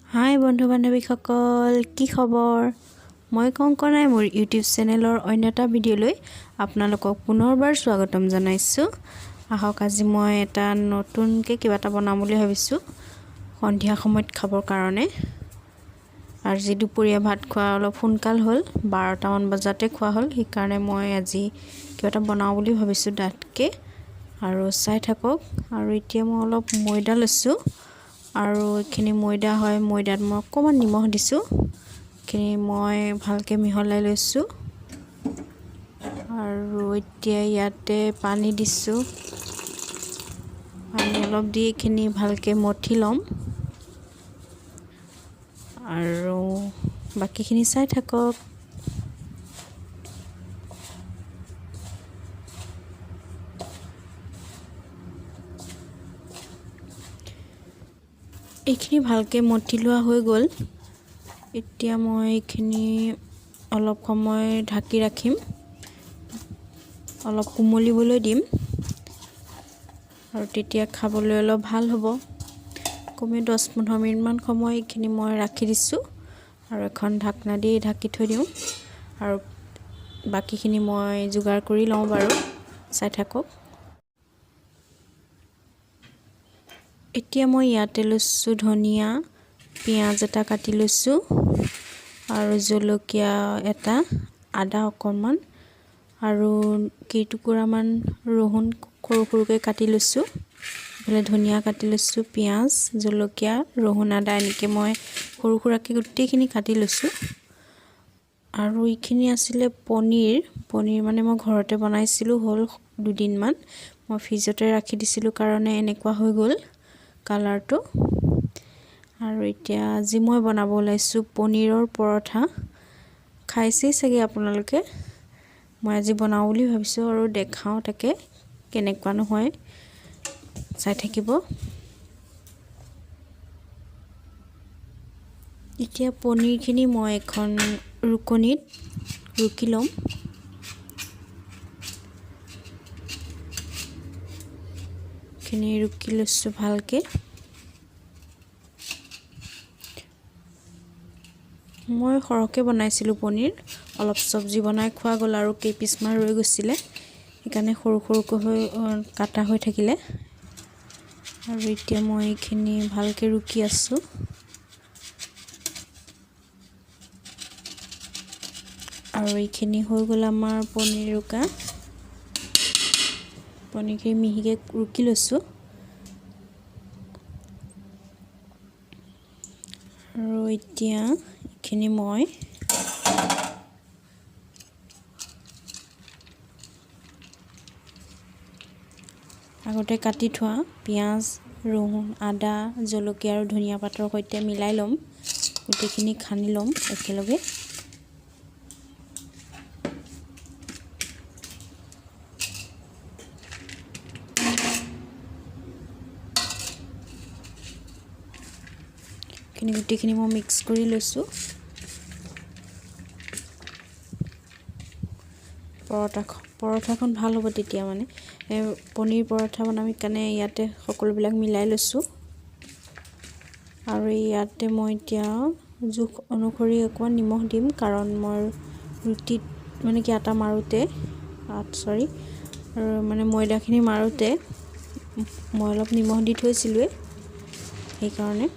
হাই বন্ধু বান্ধৱীসকল, কি খবৰ? মই কংকনাই মোৰ ইউটিউব চেনেলৰ অন্য এটা ভিডিঅ'লৈ আপোনালোকক পুনৰবাৰ স্বাগতম জনাইছোঁ। আহক আজি মই এটা নতুনকৈ কিবা এটা বনাম বুলি ভাবিছোঁ সন্ধিয়া সময়ত খাবৰ কাৰণে। আজি দুপৰীয়া ভাত খোৱা অলপ সোনকাল হ'ল, 12টামান বজাতে খোৱা হ'ল, সেইকাৰণে মই আজি কিবা এটা বনাওঁ বুলি ভাবিছোঁ ডাঠকৈ। আৰু চাই থাকক। আৰু এতিয়া মই অলপ ময়দা লৈছোঁ আৰু এইখিনি ময়দা হয়, ময়দাত মই অকণমান নিমখ দিছোঁ। এইখিনি মই ভালকৈ মিহলাই লৈছোঁ আৰু এতিয়া ইয়াতে পানী দিছোঁ। পানী অলপ দি এইখিনি ভালকৈ মঠি ল'ম আৰু বাকীখিনি চাই থাকক। এইখিনি ভালকৈ মঠি লোৱা হৈ গ'ল। এতিয়া মই এইখিনি অলপ সময় ঢাকি ৰাখিম, অলপ কোমলিবলৈ দিম আৰু তেতিয়া খাবলৈ অলপ ভাল হ'ব। কমেও 10-15 মিনিটমান সময় এইখিনি মই ৰাখি দিছোঁ আৰু এখন ঢাকনা দি ঢাকি থৈ দিওঁ আৰু বাকীখিনি মই যোগাৰ কৰি লওঁ বাৰু, চাই থাকক। এতিয়া মই ইয়াতে লৈছোঁ ধনিয়া, পিঁয়াজ এটা কাটি লৈছোঁ আৰু জলকীয়া এটা, আদা অকণমান আৰু কেইটুকুৰামান ৰহুন সৰু সৰুকৈ কাটি লৈছোঁ। এইফালে ধনিয়া কাটি লৈছোঁ, পিঁয়াজ, জলকীয়া, ৰহুন, আদা এনেকৈ মই সৰু সুৰাকৈ গোটেইখিনি কাটি লৈছোঁ। আৰু এইখিনি আছিলে পনীৰ মানে মই ঘৰতে বনাইছিলোঁ, হ'ল 2 দিনমান। মই ফ্ৰিজতে ৰাখি দিছিলোঁ কাৰণে এনেকুৱা হৈ গ'ল কালাৰটো। আৰু এতিয়া আজি মই বনাব ওলাইছোঁ পনীৰৰ পৰঠা। খাইছেই চাগে আপোনালোকে। মই আজি বনাওঁ বুলি ভাবিছোঁ আৰু দেখাওঁ তাকে কেনেকুৱানো হয়, চাই থাকিব। এতিয়া পনীৰখিনি মই এখন ৰুকনিত ৰুকি ল'ম। এইখিনি ৰুকি লৈছোঁ ভালকৈ। মই সৰহকৈ বনাইছিলোঁ পনীৰ, অলপ চব্জি বনাই খোৱা গ'ল আৰু কেইপিচমান ৰৈ গৈছিলে, সেইকাৰণে সৰু সৰুকৈ কাটা হৈ থাকিলে। আৰু এতিয়া মই এইখিনি ভালকৈ ৰুকি আছোঁ। আৰু এইখিনি হৈ গ'ল আমাৰ পনীৰ ৰুকা। পনীৰখিনি মিহিকৈ ৰুকি লৈছোঁ আৰু এতিয়া এইখিনি মই আগতে কাটি থোৱা পিঁয়াজ, ৰহুন, আদা, জলকীয়া আৰু ধনিয়া পাতৰ সৈতে মিলাই ল'ম। গোটেইখিনি সানি ল'ম একেলগে। গোটেইখিনি মই মিক্স কৰি লৈছোঁ। পৰঠাখন ভাল হ'ব তেতিয়া, মানে পনীৰ পৰঠা বনাম, সেইকাৰণে ইয়াতে সকলোবিলাক মিলাই লৈছোঁ। আৰু ইয়াতে মই এতিয়া জোখ অনুসৰি অকণমান নিমখ দিম, কাৰণ মই ৰুটিত মানে কি আটা মাৰোঁতে আৰু মানে ময়দাখিনি মাৰোঁতে মই অলপ নিমখ দি থৈছিলোঁৱেই, সেইকাৰণে।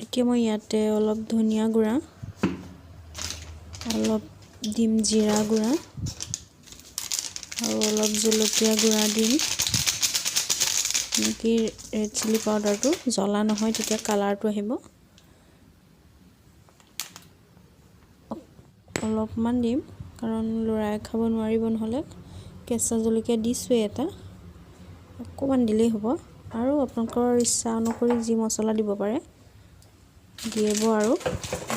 এতিয়া মই ইয়াতে অলপ ধনিয়া গুড়া, অলপ দিম জিৰা গুড়া আৰু অলপ জলকীয়া গুড়া দিম। এনেকৈ ৰেড চিলি পাউডাৰটো জ্বলা নহয়, তেতিয়া কালাৰটো আহিব। অলপমান দিম, কাৰণ ল'ৰাই খাব নোৱাৰিব নহ'লে। কেঁচা জলকীয়া দিছোঁৱেই এটা, অকণমান দিলেই হ'ব। আৰু আপোনালোকৰ ইচ্ছা অনুসৰি যি মছলা দিব পাৰে দিব আৰু,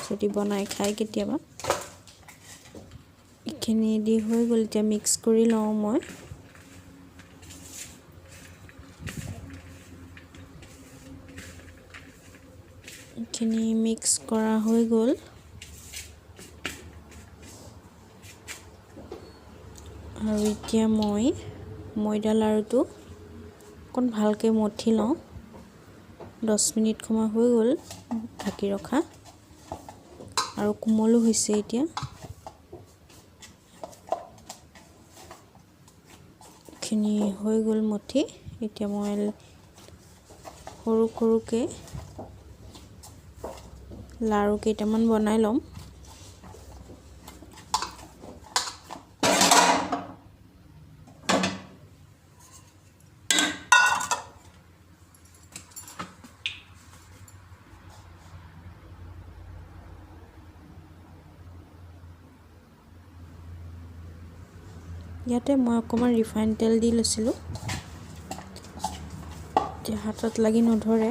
যদি বনাই খায় কেতিয়াবা। এইখিনি দি হৈ গ'ল, এতিয়া মিক্স কৰি লওঁ মই। এইখিনি মিক্স কৰা হৈ গ'ল। আৰু এতিয়া মই ময়দা লাৰুটো অকণ ভালকৈ মঠি লওঁ। 10 মিনিট সময় হৈ গ'ল ঢাকি ৰখা, আৰু কোমলো হৈছে এতিয়া। খিনি হৈ গ'ল মঠি। এতিয়া মই সৰু সৰুকৈ লাৰু কেইটামান বনাই ল'ম। ইয়াতে মই অকণমান ৰিফাইন তেল দি লৈছিলোঁ, এতিয়া হাতত লাগি নধৰে।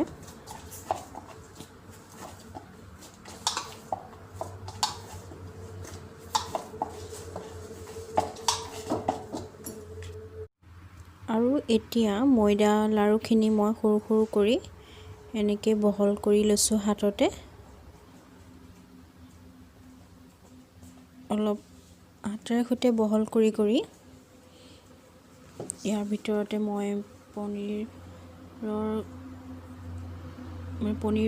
আৰু এতিয়া ময়দা লাৰুখিনি মই সৰু সৰু কৰি এনেকৈ বহল কৰি লৈছোঁ হাততে। অলপ হাতেৰে সৈতে বহল কৰি ইয়াৰ ভিতৰতে মই পনীৰ,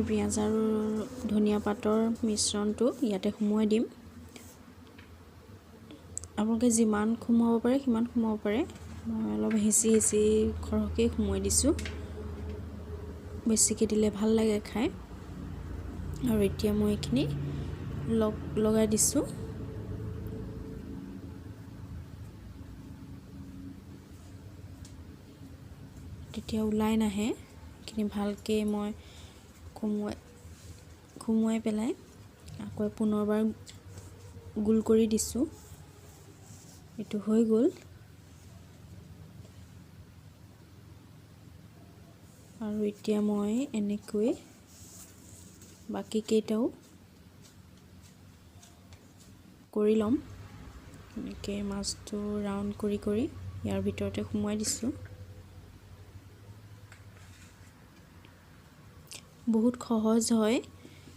পিঁয়াজ আৰু ধনিয়া পাতৰ মিশ্ৰণটো ইয়াতে সুমুৱাই দিম। আপোনালোকে যিমান সুমুৱাব পাৰে সিমান সুমুৱাব পাৰে। মই অলপ হেঁচি সৰহকৈ সুমুৱাই দিছোঁ, বেছিকৈ দিলে ভাল লাগে খাই। আৰু এতিয়া মই এইখিনি লগাই দিছোঁ। তেতিয়া ওলাই নাহে। এইখিনি ভালকৈ মই সুমুৱাই পেলাই আকৌ পুনৰবাৰ গোল কৰি দিছোঁ। এইটো হৈ গ'ল। আৰু এতিয়া মই এনেকৈ বাকীকেইটাও কৰি ল'ম। এনেকৈ মাছটো ৰাউণ্ড কৰি ইয়াৰ ভিতৰতে সুমুৱাই দিছোঁ। বহুত সহজ হয়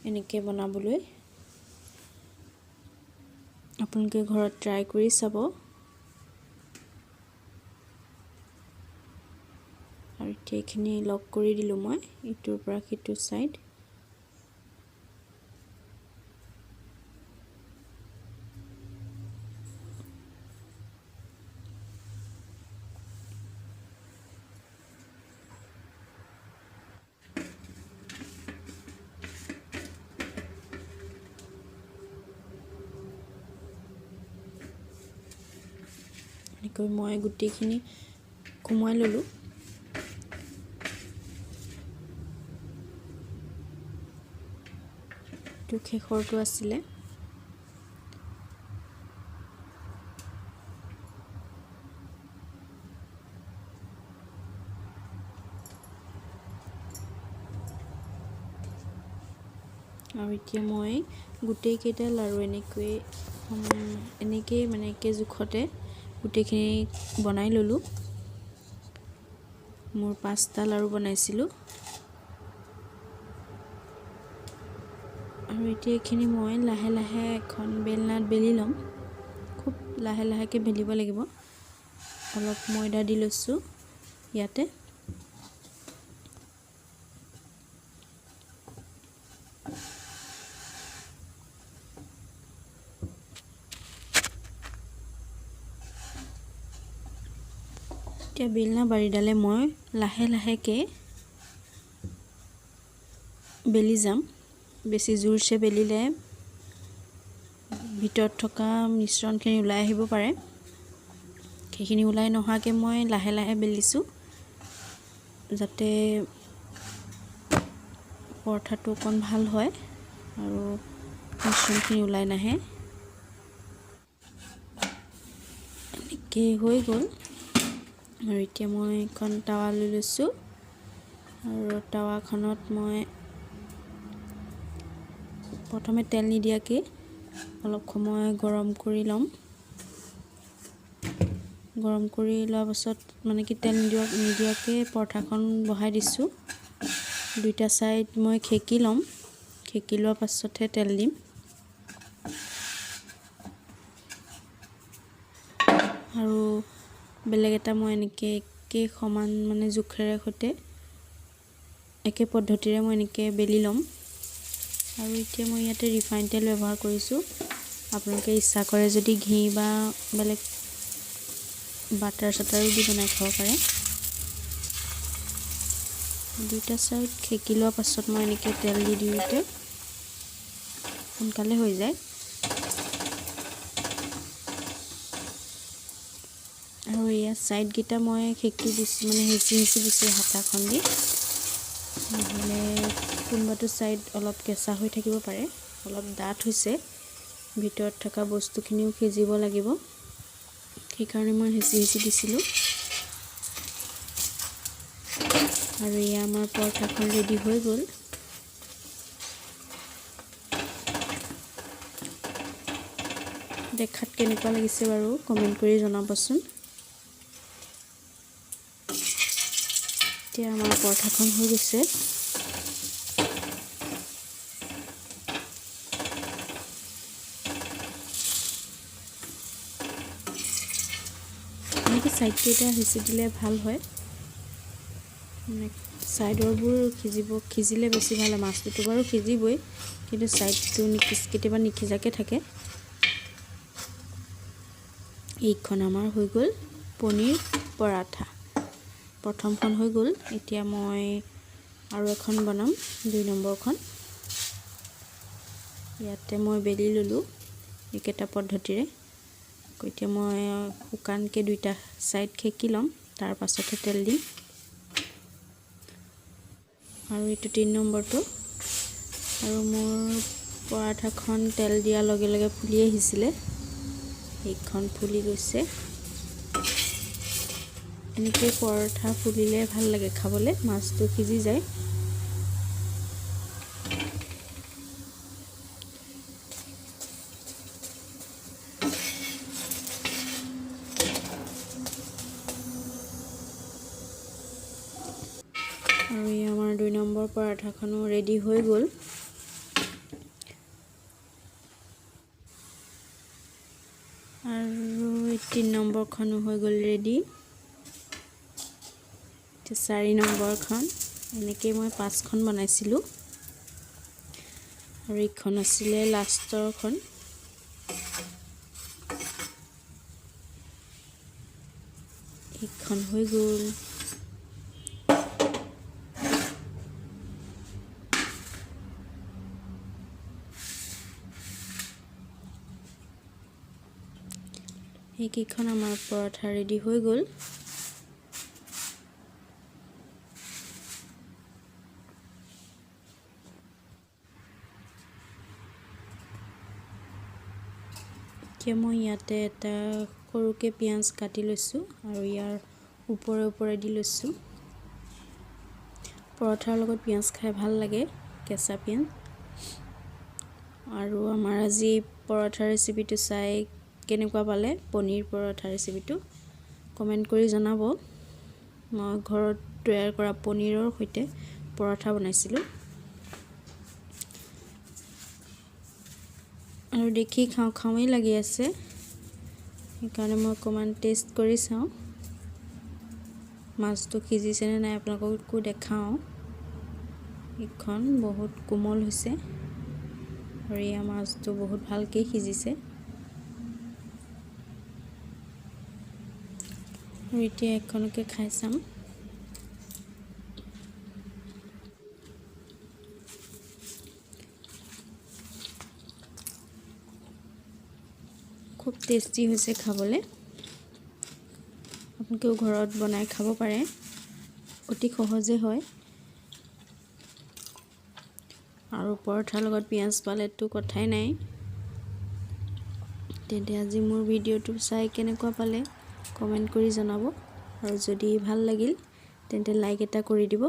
এনেকৈ বনাবলৈ। আপোনালোকে ঘৰত ট্ৰাই কৰি চাব। আৰু এতিয়া এইখিনি লক কৰি দিলোঁ মই ইটোৰ পৰা সিটো ছাইড। এনেকৈ মই গোটেইখিনি সুমুৱাই ল'লোঁ। এইটো শেষৰটো আছিলে। আৰু এতিয়া মই গোটেইকেইটা লাৰু এনেকৈ মানে একে জোখতে গোটেইখিনি বনাই ল'লোঁ। মোৰ 5টা লাৰু বনাইছিলোঁ। আৰু এতিয়া এইখিনি মই লাহে লাহে এখন বেলনাত বেলি ল'ম। খুব লাহে লাহেকৈ বেলিব লাগিব। অলপ ময়দা দি লৈছোঁ ইয়াতে। এতিয়া বেলনা বাৰীডালে মই লাহে লাহেকৈ বেলি যাম। বেছি জোৰছে বেলিলে ভিতৰত থকা মিশ্ৰণখিনি ওলাই আহিব পাৰে। সেইখিনি ওলাই নহাকৈ মই লাহে লাহে বেলিছোঁ, যাতে পৰঠাটো অকণ ভাল হয় আৰু মিশ্ৰণখিনি ওলাই নাহে। এনেকৈ হৈ গ'ল। আৰু এতিয়া মই এখন টাৱা লৈ লৈছোঁ, আৰু টাৱাখনত মই প্ৰথমে তেল নিদিয়াকৈ অলপ সময় গৰম কৰি ল'ম। গৰম কৰি লোৱাৰ পাছত তেল নিদিয়াকৈ পৰঠাখন বহাই দিছোঁ। দুইটা ছাইড মই সেকি ল'ম। সেকি লোৱাৰ পাছতহে তেল দিম। আৰু বেলেগ এটা মই এনেকৈ একে সমান মানে জোখেৰে সৈতে একে পদ্ধতিৰে মই এনেকৈ বেলি ল'ম। আৰু এতিয়া মই ইয়াতে ৰিফাইন তেল ব্যৱহাৰ কৰিছোঁ। আপোনালোকে ইচ্ছা কৰে যদি ঘি বা বেলেগ বাটাৰ চাটাৰো দি বনাই খাব পাৰে। দুইটা চাইড সেকি লোৱাৰ পাছত মই এনেকৈ তেল দি দিওঁতে সোনকালে হৈ যায়। আৰু ইয়াৰ ছাইডকেইটা মই সেকি দিছোঁ, মানে হেঁচি দিছোঁ হাতাখন দি, নহ'লে কোনোবাটো ছাইড অলপ কেঁচা হৈ থাকিব পাৰে। অলপ ডাঠ হৈছে, ভিতৰত থকা বস্তুখিনিও সিজিব লাগিব, সেইকাৰণে মই হেঁচি দিছিলোঁ। আৰু এয়া আমাৰ পৰঠাখন ৰেডি হৈ গ'ল। দেখাত কেনেকুৱা লাগিছে বাৰু কমেণ্ট কৰি জনাবচোন। এতিয়া আমাৰ পৰঠাখন হৈ গৈছে। এনেকৈ ছাইডকেইটা হেঁচি দিলে ভাল হয়, মানে ছাইডৰবোৰ সিজিলে বেছি ভাল হয়। মাছটোতো বাৰু সিজিবই, কিন্তু ছাইডটো কেতিয়াবা নিসিজাকৈ থাকে। এইখন আমাৰ হৈ গ'ল পনীৰ পৰাঠা। প্ৰথমখন হৈ গ'ল, এতিয়া মই আৰু এখন বনাম, 2 নম্বৰখন। ইয়াতে মই বেলি ল'লোঁ একেটা পদ্ধতিৰে। এতিয়া মই শুকানকৈ দুইটা ছাইড সেকি ল'ম, তাৰ পাছতহে তেল দিম। আৰু এইটো 3 নম্বৰটো। আৰু মোৰ পৰাঠাখন তেল দিয়াৰ লগে লগে ফুলি আহিছিলে, এইখন ফুলি গৈছে। এনেকৈ পৰঠা ফুলিলে ভাল লাগে খাবলৈ, মাছটো সিজি যায়। আৰু এই আমাৰ 2 নম্বৰ পৰাঠাখনো ৰেডি হৈ গ'ল। আৰু 3 নম্বৰখনো হৈ গ'ল ৰেডি। 4 নম্বৰখন, এনেকৈ মই 5খন বনাইছিলোঁ। আৰু এইখন আছিলে লাষ্টৰখন। এইখন হৈ গ'ল। এইকেইখন আমাৰ পৰঠা ৰেডি হৈ গ'ল। এতিয়া মই ইয়াতে এটা সৰুকৈ পিঁয়াজ কাটি লৈছোঁ আৰু ইয়াৰ ওপৰে দি লৈছোঁ। পৰঠাৰ লগত পিঁয়াজ খাই ভাল লাগে, কেঁচা পিঁয়াজ। আৰু আমাৰ আজি পৰঠা ৰেচিপিটো চাই কেনেকুৱা পালে, পনীৰ পৰঠা ৰেচিপিটো কমেণ্ট কৰি জনাব। মই ঘৰত তৈয়াৰ কৰা পনীৰৰ সৈতে পৰঠা বনাইছিলোঁ। আৰু দেখি খাওঁৱেই লাগি আছে, সেইকাৰণে মই অকণমান টেষ্ট কৰি চাওঁ, মাছটো সিজিছেনে নাই আপোনালোককো দেখাওঁ। এইখন বহুত কোমল হৈছে আৰু এয়া মাছটো বহুত ভালকৈ সিজিছে। আৰু এতিয়া এখনকে খাই চাম। খুব টেষ্টি হৈছে খাবলৈ। আপোনালোকেও ঘৰত বনাই খাব পাৰে, অতি সহজে হয়। আৰু পৰঠাৰ লগত পিঁয়াজ পালেতো কথাই নাই। তেন্তে আজি মোৰ ভিডিঅ'টো চাই কেনেকুৱা পালে কমেণ্ট কৰি জনাব। আৰু যদি ভাল লাগিল তেন্তে লাইক এটা কৰি দিব।